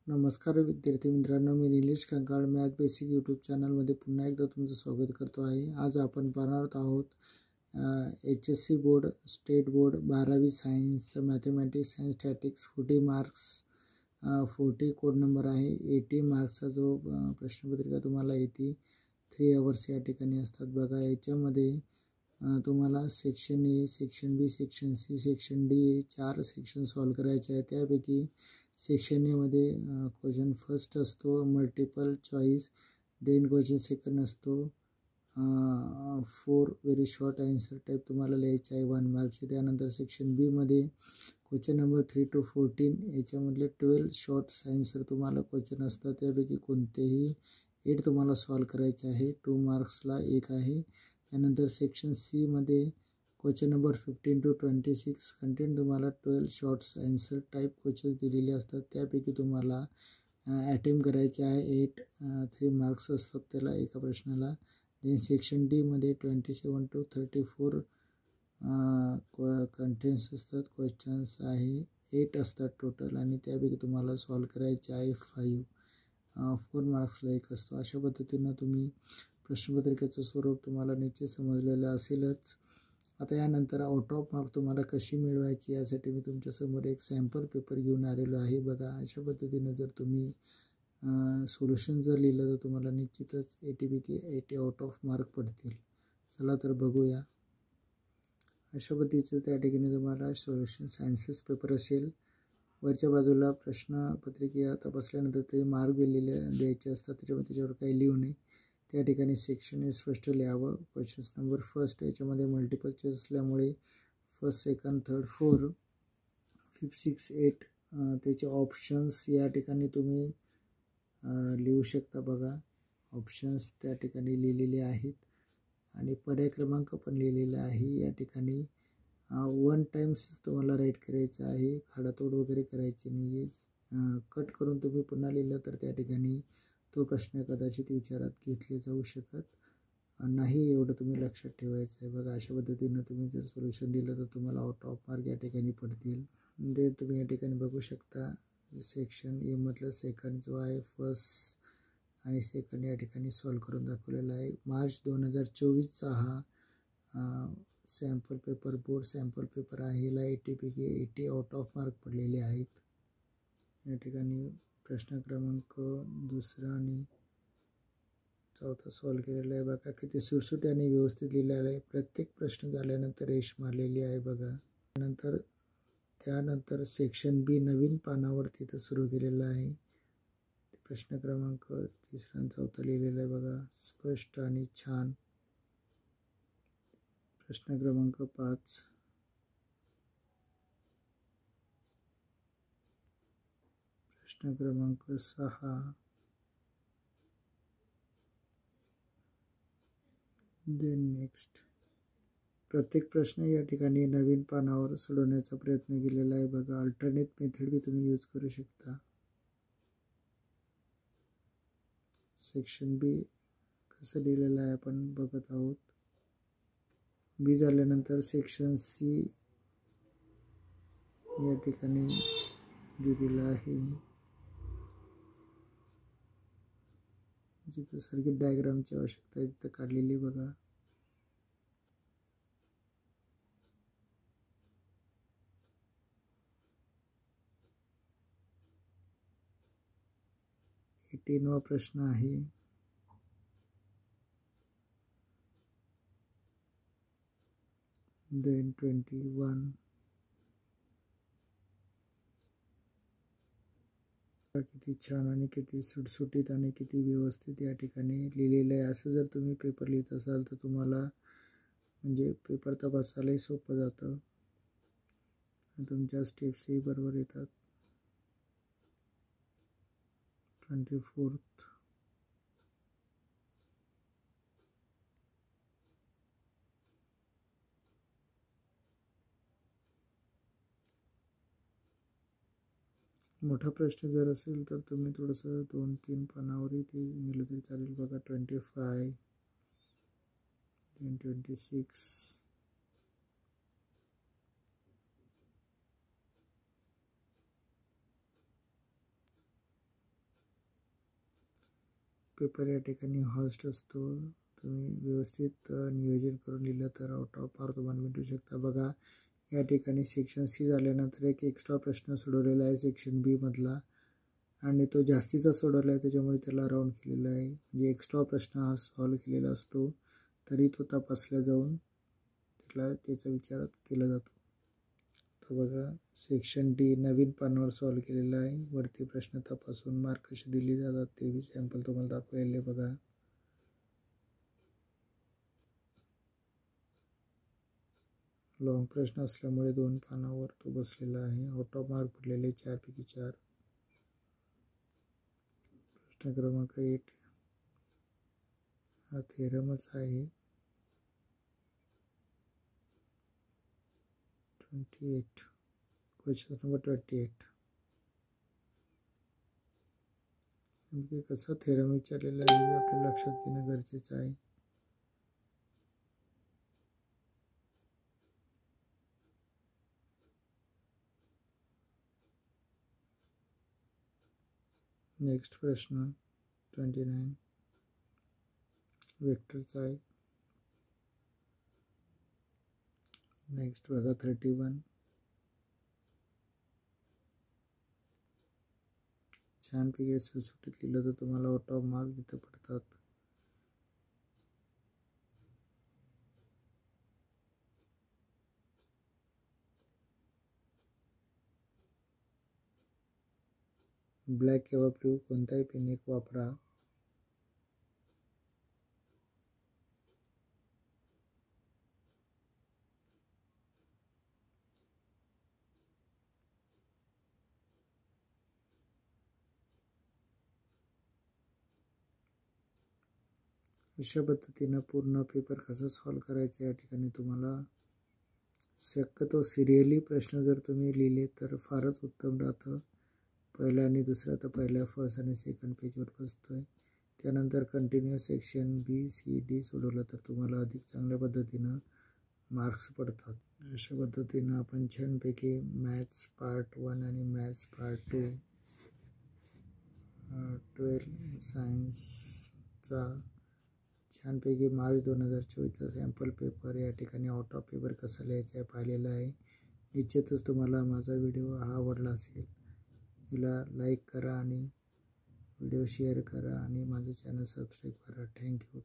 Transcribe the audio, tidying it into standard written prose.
नमस्कार विद्यार्थी मित्रांनो, मी Nilesh Kankal math basic YouTube चॅनलमध्ये पुन्हा एकदा तुमचं स्वागत करतो आहे। आज आपण पाहणार आहोत HSC बोर्ड स्टेट बोर्ड 12वी science mathematics and statics 40 marks 40 code number आहे। 80 मार्क्सचा जो प्रश्नपत्रिका तुम्हाला येते 3 आवर्स या ठिकाणी असतात। बघा, याच्यामध्ये तुम्हाला section A, section B, section C, section D 4 section solve करायचे आहे। त्यापैकी सेक्शन ए मध्ये क्वेश्चन फर्स्ट असतो multiple choice, then question second असतो 4 व्हेरी शॉर्ट आन्सर टाईप तुम्हाला लिहायचे आहे 1 मार्कचे। त्यानंतर सेक्शन बी मध्ये question number 3 to 14 याच्यामधले 12 short answer तुम्हाला क्वेश्चन असतात। त्यापैकी कोणतेही 8 तुम्हाला सॉल्व करायचे आहे, 2 मार्क्सला 1 आहे। त्यानंतर सेक्शन सी मध्ये क्वेश्चन नंबर 15 to 26 कंटेंट तुम्हाला 12 शॉर्ट्स आन्सर टाईप क्वेश्चन्स दिलेले असतात। त्यापैकी तुम्हाला अटेम्प्ट करायचे आहे 8, 3 मार्क्स असतात त्याला एका प्रश्नाला। देन सेक्शन डी मध्ये 27 to 34 कंटेंट्स असतात, क्वेश्चन्स आहे 8 असतात टोटल, आणि त्यापैकी तुम्हाला सॉल्व करायचे आहे 4 मार्क्सला 1 असतो। अशा पद्धतीनं तुम्ही प्रश्नपत्रिकेचं स्वरूप तुम्हाला निश्चित समजलेलं असेलच। आता यानंतर आउट ऑफ मार्क तुम्हाला कशी मिळवायची यासाठी मी तुमच्यासमोर एक सॅम्पल पेपर घेऊन आलेलो आहे। बघा, अशा पद्धतीने जर तुम्ही सोल्युशन जर लिहिलं तर तुम्हाला निश्चितच 80 पैकी 80 आउट ऑफ मार्क पडतील। चला तर बघूया। अशा पद्धतीचं त्या ठिकाणी तुम्हाला सोल्युशन सायन्सेस पेपर असेल। वरच्या बाजूला प्रश्नपत्रिका तपासल्यानंतर ते मार्क द्यायचे असतात, त्याच्यावर काही लिहू नये। त्या ठिकाणी सेक्शन हे स्पष्ट लिहावं। क्वेश्चन्स नंबर फर्स्ट याच्यामध्ये मल्टिपल चॉईस असल्यामुळे फर्स्ट, सेकंड, थर्ड, 4, 5, 6, 8 त्याचे ऑप्शन्स या ठिकाणी तुम्ही लिहू शकता। बघा, ऑप्शन्स त्या ठिकाणी लिहिलेले आहेत आणि पर्याय क्रमांक पण लिहिलेला आहे। या ठिकाणी 1 टाइम्स तुम्हाला राईट करायचं आहे, खाडातोड वगैरे करायचे नाही आहे। कट करून तुम्ही पुन्हा लिहिलं तर त्या ठिकाणी तो प्रश्न कदाचित विचारात घेतले जाऊ शकत नाही, एवढं तुम्ही लक्षात ठेवायचं आहे। बघा, अशा पद्धतीनं तुम्ही जर सोल्युशन दिलं तर तुम्हाला आउट ऑफ मार्क या ठिकाणी पडतील। ते तुम्ही या ठिकाणी बघू शकता। सेक्शन ए मधलं सेकंड जो आहे फर्स्ट आणि सेकंड या ठिकाणी सॉल्व करून दाखवलेला आहे। मार्च 2024चा हा sample paper, board sample paper आहे। याला 80 पैकी 80 आउट ऑफ मार्क पडलेले आहेत। या ठिकाणी प्रश्न क्रमांक 2 आणि 4 सॉल्व केलेला आहे। बघा, किती सुटसुटी आणि व्यवस्थित लिहिलेलं आहे। प्रत्येक प्रश्न झाल्यानंतर रेष मारलेली आहे। बघा, त्यानंतर सेक्शन बी नवीन पानावर तिथं सुरू केलेलं आहे। प्रश्न क्रमांक 3 आणि 4 लिहिलेला आहे। बघा, स्पष्ट आणि छान। प्रश्न क्रमांक 5, प्रश्न क्रमांक 6, देन नेक्स्ट। प्रत्येक प्रश्न या ठिकाणी नवीन पानावर सोडवण्याचा प्रयत्न केलेला आहे। बघा, अल्टरनेट मेथड बी तुम्ही यूज करू शकता। सेक्शन बी कसं लिहिलेलं आहे आपण बघत आहोत। बी झाल्यानंतर सेक्शन सी या ठिकाणी दिलेलं आहे, जिथं सर्किट डायग्रामची आवश्यकता आहे तिथं काढलेली। बघा, वा प्रश्न आहे। देन 21, किती छान आणि किती सुटसुटीत आणि किती व्यवस्थित या ठिकाणी लिहिलेलं आहे। असं जर तुम्ही पेपर लिहित असाल तर तुम्हाला म्हणजे पेपर तपासायलाही सोपं जातं, तुमच्या स्टेप्सही बरोबर येतात। 24, मोठा प्रश्न जर असेल तर तुम्ही थोडंसं 2-3 पानावरही ते लिहिलं तरी चालेल। बघा, 25, देन 26, पेपर या ठिकाणी हॉस्ट असतो. तुम्ही व्यवस्थित नियोजन करून लिहिलं तर आउट ऑफ मार्क तुम्हाला भेटू शकता. बघा या ठिकाणी सेक्शन सी झाल्यानंतर एक एक्स्ट्रा प्रश्न सोडवलेला आहे सेक्शन बी मधला आणि तो जास्तीचा सोडवला आहे त्याच्यामुळे त्याला राऊंड केलेला आहे. म्हणजे एक्स्ट्रा प्रश्न हा सॉल्व केलेला असतो तरी तो तपासला जाऊन त्याचा विचार केला जातो. तर बघा सेक्शन डी नवीन पानावर सॉल्व केलेला आहे. वरती प्रश्न तपासून मार्क कसे दिले जातात ते बी सॅम्पल तुम्हाला दाखवलेले बघा. लॉंग प्रश्न असल्यामुळे 2 पानावर तो बसलेला आहे. आउट ऑफ मार्क पडलेले 4 पैकी 4. प्रश्न क्रमांक 8 हा थेरमच आहे. 28 क्वेश्चन नंबर 28 नेमके कसा थेरम विचारलेला आहे हे आपल्या लक्षात घेणं गरजेचं आहे. नेक्स्ट प्रश्न 29 वेक्टरचा आहे. नेक्स्ट बघा 31 छानपैकी सुटसुटीत लिहिलं तर तुम्हाला आउट ऑफ मार्क तिथं पडतात. ब्लॅक किंवा ब्ल्यू कोणताही पेन एक वापरा. अशा पद्धतीनं पूर्ण पेपर कसा सॉल्व करायचा या ठिकाणी तुम्हाला शक्यतो सिरियली प्रश्न जर तुम्ही लिहिले तर फारच उत्तम राहतं. पहिला आणि दुसरा तर पहिल्या फर्स्ट आणि सेकंड पेजवर बसतोय. त्यानंतर continue section B C D सोडवलं तर तुम्हाला अधिक चांगल्या पद्धतीनं मार्क्स पडतात. अशा पद्धतीनं आपण छानपैकी मॅथ्स पार्ट 1 आणि मॅथ्स पार्ट 2 12 सायन्सचा छानपैकी मार्च 2024चा सॅम्पल पेपर या ठिकाणी आउट ऑफ पेपर कसा लिहायचा आहे पाहिलेला आहे. निश्चितच तुम्हाला माझा व्हिडिओ हा आवडला असेल. याला लाईक करा आणि व्हिडिओ शेअर करा आणि माझं चॅनल सबस्क्राईब करा. थँक्यू.